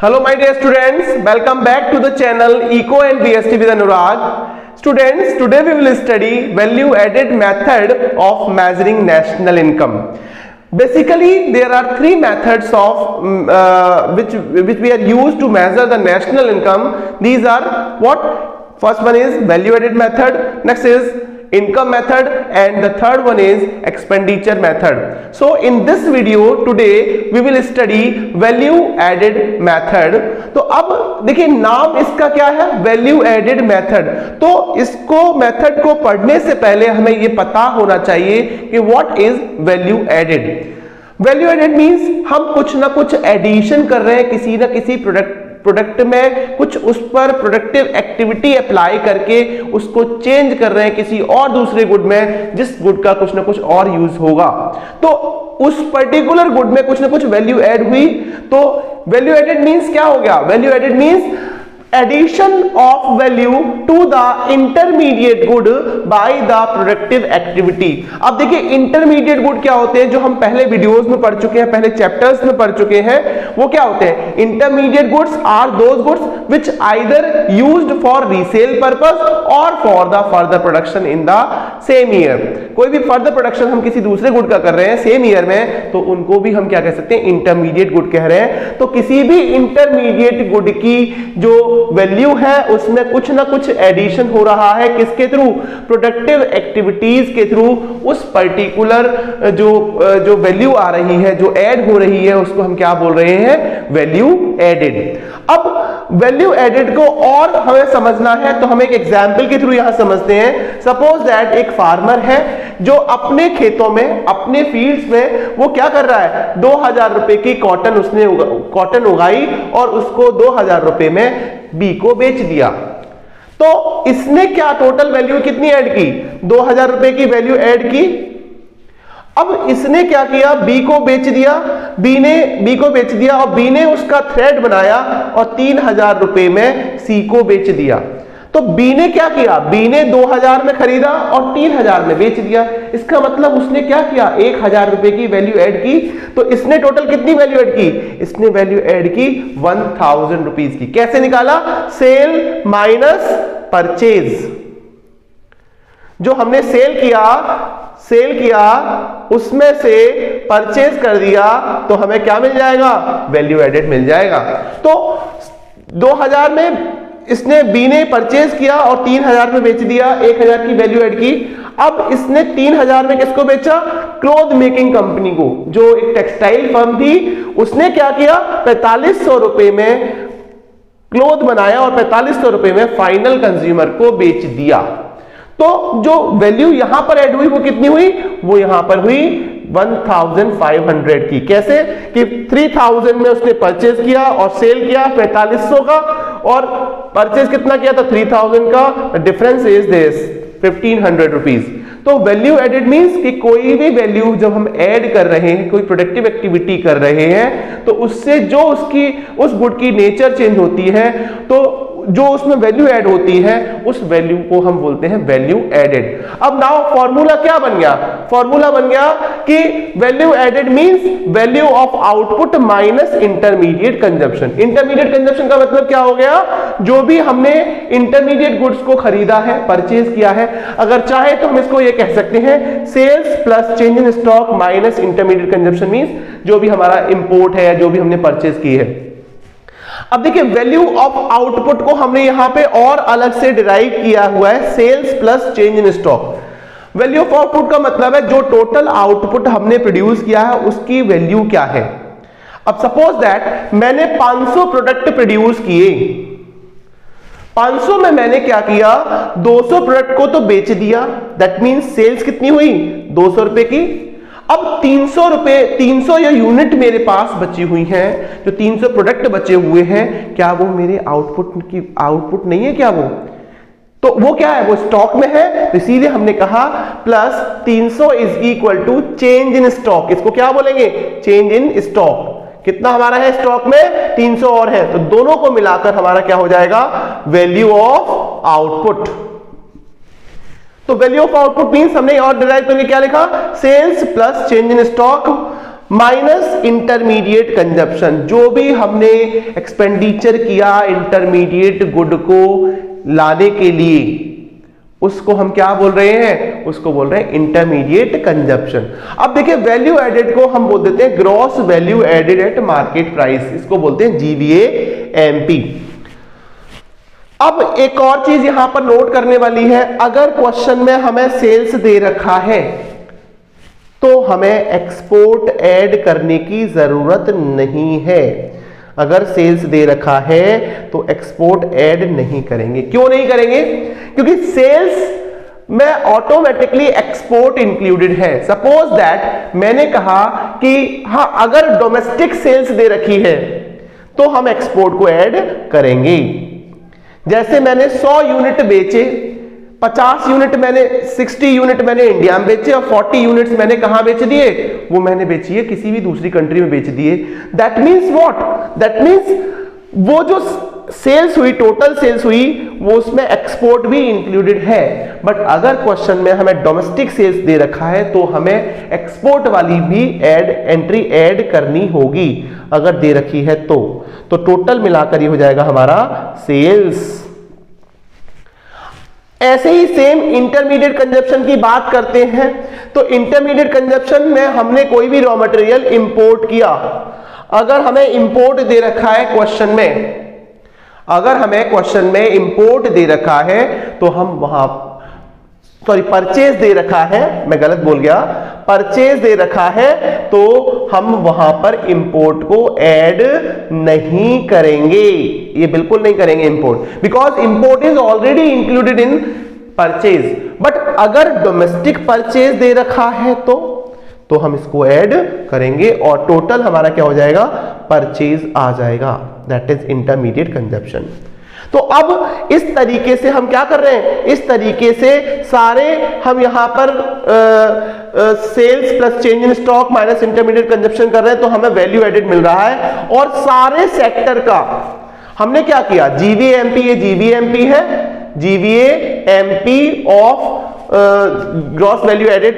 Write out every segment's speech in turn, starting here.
Hello my dear students, welcome back to the channel Eco and BST with Anurag. Students, today we will study value added method of measuring national income. Basically there are three methods of which we are used to measure the national income. These are what? First one is value added method, next is income method, and the third one is expenditure method. So in this video today we will study value added method. तो अब देखिए नाम इसका क्या है, value added method. तो इसको method को पढ़ने से पहले हमें ये पता होना चाहिए कि what is value added. Value added means हम कुछ ना कुछ एडिशन कर रहे हैं किसी ना किसी प्रोडक्ट में, कुछ उस पर प्रोडक्टिव एक्टिविटी अप्लाई करके उसको चेंज कर रहे हैं किसी और दूसरे गुड में, जिस गुड का कुछ ना कुछ और यूज होगा। तो उस पर्टिकुलर गुड में कुछ ना कुछ वैल्यू ऐड हुई, तो वैल्यू एडेड मींस क्या हो गया? Value added means addition of value to the intermediate good by the productive activity. अब देखिए इंटरमीडिएट गुड क्या होते हैं, जो हम पहले वीडियोस में पढ़ चुके हैं, पहले चैप्टर्स में पढ़ चुके हैं। वो क्या होते हैं? Intermediate goods are those goods which either used for resale purpose और for the further production in the same year. कोई भी फर्दर प्रोडक्शन हम किसी दूसरे गुड का कर रहे हैं सेम ईयर में, तो उनको भी हम क्या कह सकते हैं? इंटरमीडिएट गुड कह रहे हैं। तो किसी भी इंटरमीडिएट गुड की जो वैल्यू है उसमें कुछ ना कुछ एडिशन हो रहा है, किसके थ्रू? प्रोडक्टिव एक्टिविटीज के थ्रू। उस पर्टिकुलर जो वैल्यू आ रही है, जो ऐड हो रही है, उसको हम क्या बोल रहे हैं? Value added. अब वैल्यू एडेड को और हमें समझना है तो हम एक एग्जांपल के थ्रू यहां समझते हैं। सपोज दैट एक फार्मर है जो अपने खेतों में, अपने फील्ड्स में वो क्या कर रहा है? 2000 रुपए की कॉटन उगाई और उसको 2000 रुपए में बी को बेच दिया। तो इसने क्या टोटल वैल्यू कितनी ऐड की? 2000 रुपए की वैल्यू ऐड की। अब इसने क्या किया? बी को बेच दिया। बी को बेच दिया और बी ने उसका थ्रेड बनाया और 3000 रुपए में सी को बेच दिया। तो बी ने क्या किया? बी ने 2000 में खरीदा और 3000 में बेच दिया। इसका मतलब उसने क्या किया? 1000 रुपए की वैल्यू ऐड की। तो इसने टोटल कितनी वैल्यू ऐड की? इसने वैल्यू ऐड की 1000 रुपीज की। कैसे निकाला? Sale minus purchase. जो हमने सेल किया उसमें से परचेज कर दिया तो हमें क्या मिल जाएगा? वैल्यू एडेड मिल जाएगा। तो 2000 में इसने बी ने परचेज किया और 3000 में बेच दिया, 1000 की वैल्यू ऐड की। अब इसने 3000 में किसको बेचा? क्लोथ मेकिंग कंपनी को, जो एक टेक्सटाइल फर्म थी। उसने क्या किया? 4500 रुपए में क्लोथ बनाया और 4500 रुपए में फाइनल कंज्यूमर को बेच दिया। तो जो वैल्यू यहां पर ऐड हुई वो कितनी हुई? वो यहां पर हुई 1500 की। कैसे? कि 3000 में उसने परचेज किया और सेल किया 4500 का, और परचेज कितना किया था? 3000 का। Difference is this 1500 rupees. तो वैल्यू एडेड मींस कि कोई भी वैल्यू जब हम ऐड कर रहे हैं, कोई प्रोडक्टिव एक्टिविटी कर रहे हैं, तो उससे जो उस गुड की नेचर चेंज होती है, तो जो उसमें वैल्यू ऐड होती है उस वैल्यू को हम बोलते हैं वैल्यू एडेड। अब नाउ फॉर्मूला क्या बन गया? फॉर्मूला बन गया कि value added means value of output minus intermediate consumption. Intermediate consumption का मतलब क्या हो गया? जो भी हमने इंटरमीडिएट गुड्स को खरीदा है, परचेज किया है, अगर चाहे तो हम इसको ये कह सकते हैं sales plus change in stock minus intermediate consumption means जो भी हमारा इंपोर्ट है, जो भी हमने परचेज की है। अब देखिए वैल्यू ऑफ आउटपुट को हमने यहां पे और अलग से डिराइव किया हुआ है, sales plus change in stock. Value of output का मतलब है जो टोटल आउटपुट हमने प्रोड्यूस किया है उसकी वैल्यू क्या है। अब सपोज दैट मैंने 500 प्रोडक्ट प्रोड्यूस किए, 500 में मैंने क्या किया? 200 प्रोडक्ट को तो बेच दिया, दैट मींस सेल्स कितनी हुई? 200 रुपए की। अब 300 या यूनिट मेरे पास बची हुई हैं, जो 300 प्रोडक्ट बचे हुए हैं, क्या वो मेरे आउटपुट नहीं है? क्या तो वो क्या है? वो स्टॉक में है। इसीलिए हमने कहा plus 300 is equal to change in stock. इसको क्या बोलेंगे? Change in stock. कितना हमारा है स्टॉक में? 300 और है, तो दोनों को मिलाकर हमारा क्या हो जाएगा? Value of output. तो वैल्यू ऑफ आउटपुट मींस हमने और डिराइव करके क्या लिखा? Sales plus change in stock minus intermediate consumption, जो भी हमने एक्सपेंडिचर किया इंटरमीडिएट गुड को लाने के लिए, उसको हम क्या बोल रहे हैं, उसको बोल रहे हैं इंटरमीडिएट कंजप्शन। अब देखिए वैल्यू एडेड को हम बोल देते हैं gross value added at market price, इसको बोलते हैं GVAMP। अब एक और चीज यहां पर नोट करने वाली है, अगर क्वेश्चन में हमें सेल्स दे रखा है तो हमें एक्सपोर्ट ऐड करने की जरूरत नहीं है। अगर सेल्स दे रखा है तो एक्सपोर्ट ऐड नहीं करेंगे। क्यों नहीं करेंगे? क्योंकि सेल्स में ऑटोमेटिकली एक्सपोर्ट इंक्लूडेड है। सपोज दैट मैंने कहा कि हाँ, अगर डोमेस्टिक सेल्स दे रखी है तो हम एक्सपोर्ट को ऐड करेंगे। जैसे मैंने 100 यूनिट बेचे, 50 यूनिट मैंने 60 यूनिट मैंने इंडिया में बेचे और 40 यूनिट्स मैंने कहां बेच दिए, वो मैंने बेची है किसी भी दूसरी कंट्री में बेच दिए। That means what? That means वो जो सेल्स हुई, टोटल सेल्स हुई, वो उसमें एक्सपोर्ट भी इंक्लूडेड है। बट अगर क्वेश्चन में हमें डोमेस्टिक सेल्स दे रखा है तो हमें एक्सपोर्ट वाली भी एंट्री ऐड करनी होगी अगर दे रखी है तो टोटल मिलाकर ये हो जाएगा हमारा सेल्स। ऐसे ही सेम इंटरमीडिएट कंजप्शन की बात करते हैं तो इंटरमीडिएट कंजप्शन में हमने कोई भी रॉ मटेरियल इंपोर्ट किया, अगर हमें इंपोर्ट दे रखा है क्वेश्चन में, अगर हमें क्वेश्चन में इंपोर्ट दे रखा है तो हम वहां, सॉरी परचेज दे रखा है, मैं गलत बोल गया, परचेज दे रखा है तो हम वहां पर इंपोर्ट को ऐड नहीं करेंगे। ये बिल्कुल नहीं करेंगे import, because import is already included in purchase. But अगर डोमेस्टिक परचेज दे रखा है तो हम इसको ऐड करेंगे और टोटल हमारा क्या हो जाएगा, परचेज आ जाएगा। That is intermediate consumption. तो अब इस तरीके से हम क्या कर रहे हैं, इस तरीके से सारे हम यहां पर sales plus change in stock minus intermediate consumption कर रहे हैं तो हमें वैल्यू एडेड मिल रहा है। और सारे सेक्टर का हमने क्या किया, GVAMP, ये GVAMP है, GVAMP of gross value added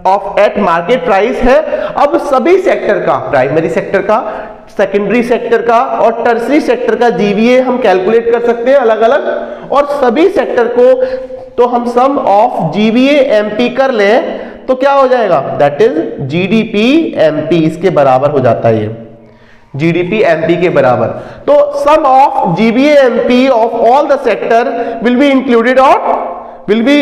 of at market price है। अब सभी सेक्टर का, प्राइमरी सेक्टर का, सेकेंडरी सेक्टर का और टर्सरी सेक्टर का GVA हम कैलकुलेट कर सकते हैं अलग अलग, और सभी सेक्टर को तो हम सम ऑफ GVAMP कर लें तो क्या हो जाएगा, दैट इज GDPMP, इसके बराबर हो जाता है ये, GDPMP के बराबर। तो sum of GVAMP of all the sector will be included और will be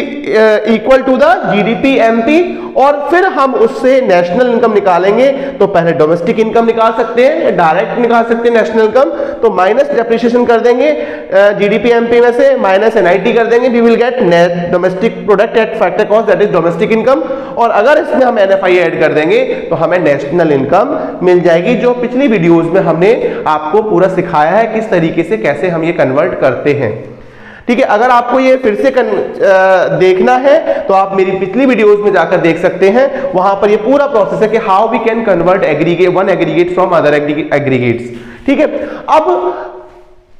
equal to the GDPMP, और फिर हम उससे नेशनल इनकम निकालेंगे। तो पहले डोमेस्टिक इनकम निकाल सकते हैं, डायरेक्ट निकाल सकते हैं नेशनल इनकम, तो माइनस डेप्रिसिएशन कर देंगे GDPMP में से, माइनस NIT कर देंगे, we will get net domestic product at factor cost, that is domestic income. और अगर इसमें हम NFI ऐड कर देंगे तो हमें नेशनल इनकम मिल जाएगी, जो पिछली वीडियोज में हमने आपको पूरा सिखाया है किस तरीके से कैसे हम ये कन्वर्ट करते हैं। ठीक है, अगर आपको ये फिर से देखना है तो आप मेरी पिछली वीडियोस में जाकर देख सकते हैं, वहां पर ये पूरा प्रोसेस है कि how we can convert one aggregate from other aggregates. ठीक है, अब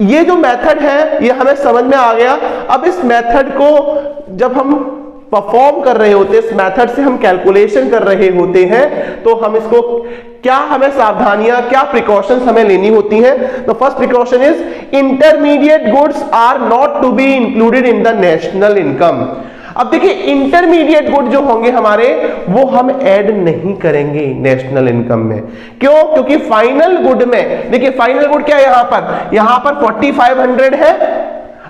ये जो मेथड है ये हमें समझ में आ गया। अब इस मेथड को जब हम परफॉर्म कर रहे होते हैं, इस मेथड से हम कैलकुलेशन कर रहे होते हैं, तो हम इसको क्या, हमें सावधानियां, क्या प्रिकॉशंस हमें लेनी होती हैं। तो first precaution is intermediate goods are not to be included in the national income. अब देखिए इंटरमीडिएट गुड जो होंगे हमारे, वो हम ऐड नहीं करेंगे नेशनल इनकम में। क्यों? क्योंकि फाइनल गुड में, देखिए फाइनल गुड क्या है, यहां पर 4500 है।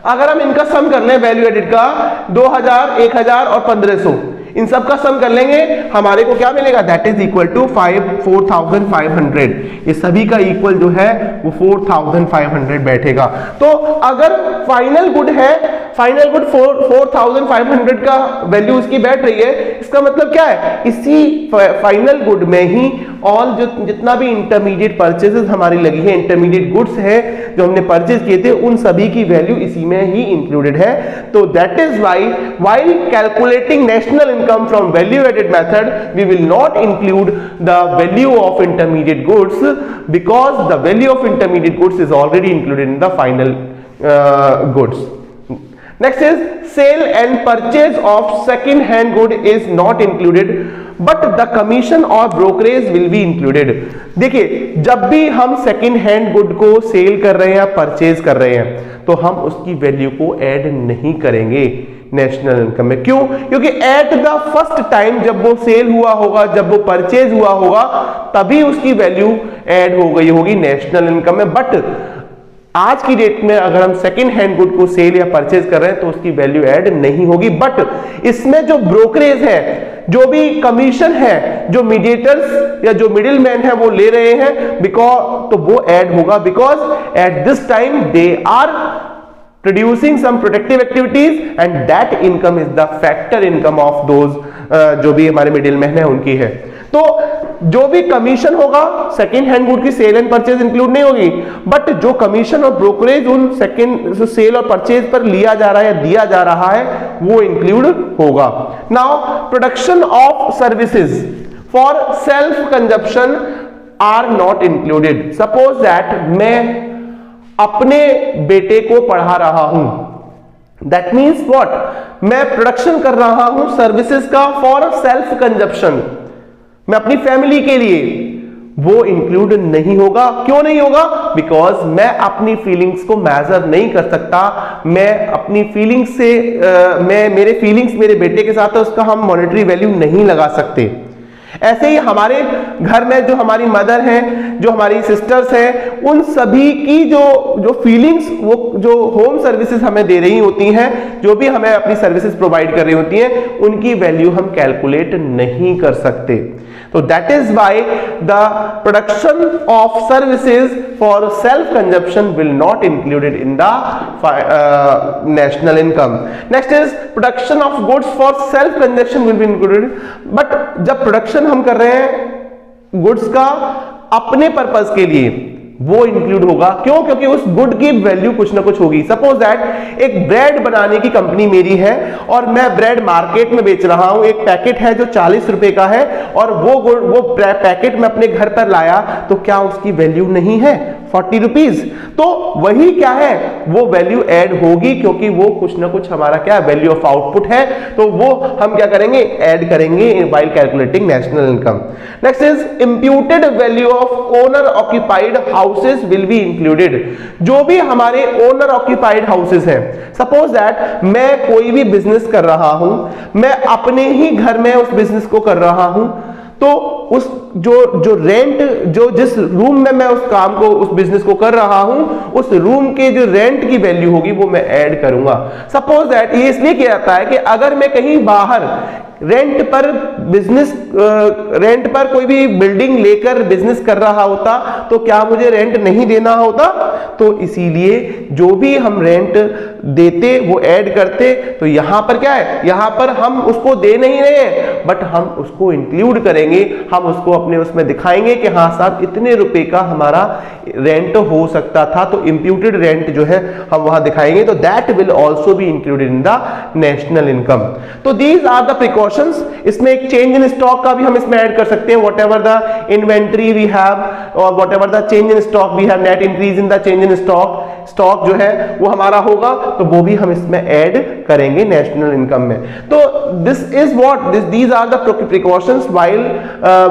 अगर हम इनका सम कर लें वैल्यू एडेड का, 2000, 1000 और 1500, इन सब का सम कर लेंगे, हमारे को क्या मिलेगा, दैट इज इक्वल टू 4500। ये सभी का इक्वल जो है वो 4500 बैठेगा। तो अगर फाइनल गुड है, फाइनल गुड 4500 का वैल्यू इसकी बैठ रही है, इसका मतलब क्या है, इसी फाइनल गुड में ही ऑल जितना भी इंटरमीडिएट परचेजेस हमारी लगी है, इंटरमीडिएट गुड्स है जो हमने परचेज किए थे, उन सभी की वैल्यू इसी में ही इंक्लूडेड है। तो that is why while calculating national income from value added method we will not include the value of intermediate goods, because the value of intermediate goods is already included in the final goods. Next is sale and purchase of second hand good is not included but the commission और brokerage will be included. देखिए, जब भी हम second hand good को sale कर रहे हैं या परचेज कर रहे हैं तो हम उसकी वैल्यू को ऐड नहीं करेंगे नेशनल इनकम में। क्यों? क्योंकि एट द फर्स्ट टाइम जब वो सेल हुआ होगा, जब वो परचेज हुआ होगा, तभी उसकी वैल्यू ऐड हो गई होगी नेशनल इनकम में। बट आज की डेट में अगर हम सेकेंड हैंड गुड को सेल या परचेज कर रहे हैं तो उसकी वैल्यू ऐड नहीं होगी। बट इसमें जो ब्रोकरेज है, जो भी कमीशन है, जो मीडिएटर्स या जो मिडिल मैन है वो ले रहे हैं, बिकॉज तो वो ऐड होगा, because at this time they are producing some protective activities and that income is the factor income of those जो भी हमारे मिडिल मैन है उनकी है। तो जो भी कमीशन होगा सेकेंड हैंड गुड की सेल एंड परचेज इंक्लूड नहीं होगी, बट जो कमीशन और ब्रोकरेज उन सेकेंड सेल और परचेज पर लिया जा रहा है या दिया जा रहा है वो इंक्लूड होगा। Now production of services for self consumption are not included. Suppose that मैं अपने बेटे को पढ़ा रहा हूं, दैट मीन्स व्हाट, मैं प्रोडक्शन कर रहा हूं सर्विसेज का फॉर सेल्फ कंजप्शन, मैं अपनी फैमिली के लिए, वो इंक्लूड नहीं होगा। क्यों नहीं होगा? बिकॉज मैं अपनी फीलिंग्स को मेजर नहीं कर सकता, मैं अपनी फीलिंग्स से मैं मेरे फीलिंग्स मेरे बेटे के साथ है उसका हम मॉनेटरी वैल्यू नहीं लगा सकते। ऐसे ही हमारे घर में जो हमारी मदर हैं, जो हमारी सिस्टर्स हैं, उन सभी की जो फीलिंग्स, वो जो होम सर्विसेज हमें दे रही होती हैं, जो भी हमें अपनी सर्विसेज प्रोवाइड कर रही होती हैं, उनकी वैल्यू हम कैलकुलेट नहीं कर सकते। तो that is why the production of services for self consumption will not included in the national income. Next is production of goods for self consumption will be included. But जब production हम कर रहे हैं goods का अपने purpose के लिए, वो इंक्लूड होगा। क्यों? क्योंकि उस गुड की वैल्यू कुछ ना कुछ होगी। सपोज दैट एक ब्रेड बनाने की कंपनी मेरी है और मैं ब्रेड मार्केट में बेच रहा हूं, एक पैकेट है जो 40 रुपए का है और वो पैकेट में अपने घर पर लाया, तो क्या उसकी वैल्यू नहीं है 40 रुपीज? तो वही क्या है, वो वैल्यू ऐड होगी, क्योंकि वो कुछ ना कुछ हमारा क्या वैल्यू ऑफ आउटपुट है, तो वो हम क्या करेंगे, ऐड करेंगे while calculating national income. Next is imputed value of owner occupied houses will be included. जो भी हमारे ओनर ऑक्यूपाइड हाउसेस हैं, सपोज दैट मैं कोई भी बिजनेस कर रहा हूं, मैं अपने ही घर में उस बिजनेस को कर रहा हूं, तो उस जो रेंट, जो जिस रूम में मैं उस काम को, उस बिजनेस को कर रहा हूं, उस रूम के जो रेंट की वैल्यू होगी वो मैं ऐड करूंगा। सपोज दैट ये इसलिए किया जाता है कि अगर मैं कहीं बाहर रेंट पर बिजनेस, रेंट पर कोई भी बिल्डिंग लेकर बिजनेस कर रहा होता तो क्या मुझे रेंट नहीं देना होता? तो इसीलिए जो भी हम रेंट देते वो ऐड करते। तो यहां पर क्या है, यहां पर हम उसको दे नहीं रहे हैं, बट हम उसको इंक्लूड करेंगे, हम उसको अपने उसमें दिखाएंगे कि हाँ साहब इतने रुपए का हमारा रेंट हो सकता था, तो इंप्यूटेड रेंट जो है हम वहां दिखाएंगे, तो that will also be included in the national income. तो दीज आर द प्रिकॉशंस। इसमें एक चेंज इन स्टॉक का भी हम इसमें ऐड कर सकते हैं, whatever the inventory we have और whatever the change in stock we have, net increase in the change in stock जो है वो हमारा होगा, तो वो भी हम इसमें ऐड करेंगे नेशनल इनकम में। तो this is what, these are the precautions while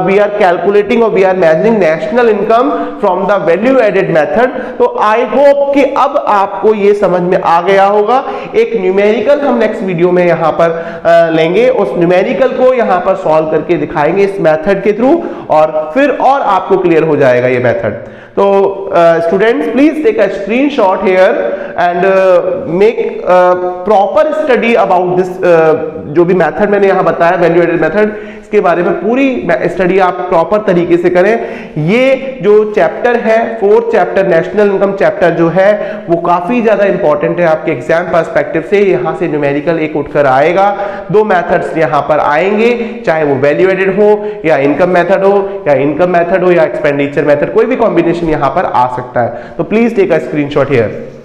we are calculating और we are measuring national income from the value added method. तो आई होप कि अब आपको ये समझ में आ गया होगा। एक न्यूमेरिकल हम नेक्स्ट वीडियो में यहां पर लेंगे, उस न्यूमेरिकल को यहां पर सॉल्व करके दिखाएंगे इस मेथड के थ्रू, और फिर और आपको क्लियर हो जाएगा ये मेथड। तो students please take a screenshot here and make proper study about this, जो भी मेथड मैंने यहां बताया वैल्यू एडेड मेथड, इसके बारे में पूरी स्टडी आप प्रॉपर तरीके से करें। ये जो चैप्टर है, 4th chapter national income chapter जो है वो काफी ज्यादा इंपॉर्टेंट है आपके एग्जाम पर्सपेक्टिव से। यहां से न्यूमेरिकल एक उठकर आएगा, 2 मेथड्स यहां पर आएंगे, चाहे वो वैल्यू एडेड हो या इनकम मेथड हो या इनकम मेथड हो या एक्सपेंडिचर मेथड, कोई भी कॉम्बिनेशन यहां पर आ सकता है। तो please take a screenshot here.